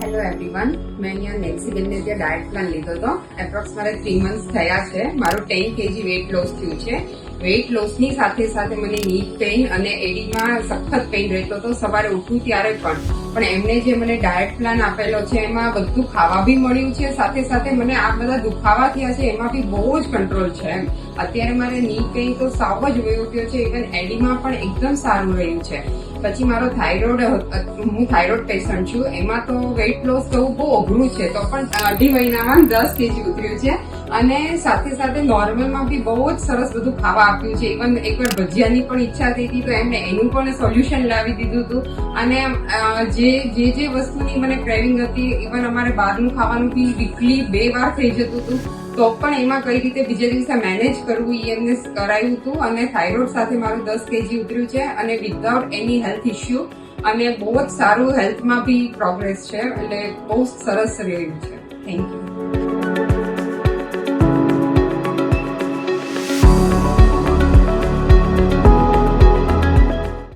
Hello everyone, મેં અહીંયા નેન્સીબેનને ત્યાં ડાયટ પ્લાન લીધો હતો. એપ્રોક્સ મારે 3 મંથ્સ થયા છે. મારું 10 kg વેઇટ લોસ થયું છે. વેઇટ લોસની સાથે સાથે મને ની પેઇન અને એડીમાં સખત પેઇન રહેતો હતો સવારે ઉઠું ત્યારે પણ એમને જે મને ડાયટ પ્લાન આપેલો છે એમાં બધું ખાવા બી મળ્યું છે, સાથે સાથે મને આ બધા દુખાવા થયા છે એમાં બી બહુ જ કંટ્રોલ છે. અત્યારે મારે ની પેઇન તો સાવ જ વયો ગયો છે, ઇવન એડીમાં પણ એકદમ સારું રહ્યું છે. પછી મારો હું થાઇરોઇડ પેશન્ટ છું, એમાં તો વેઇટ લોસ થવું બહુ અઘરું છે, તો પણ 2.5 મહિનામાં 10 kg ઉતર્યું છે. અને સાથે સાથે નોર્મલમાં બી બહુ જ સરસ બધું ખાવા આપ્યું છે. ઇવન એકવાર ભજીયાની પણ ઈચ્છા થઈ હતી તો એમને એનું પણ સોલ્યુશન લાવી દીધું હતું. અને જે વસ્તુની મને ક્રેવિંગ હતી, ઇવન અમારે બહારનું ખાવાનું બી વીકલી 2 વાર થઈ જતું હતું, તો પણ એમાં કઈ રીતે બીજા દિવસે મેનેજ કરવું એ એમને કરાયું હતું. અને થાઇરોઇડ સાથે મારું 10 kg ઉતર્યું છે અને વિધાઉટ એની હેલ્થ ઇસ્યુ, અને બહુ જ સારું હેલ્થમાં બી પ્રોગ્રેસ છે, એટલે બહુ સરસ રહ્યું છે. Thank you.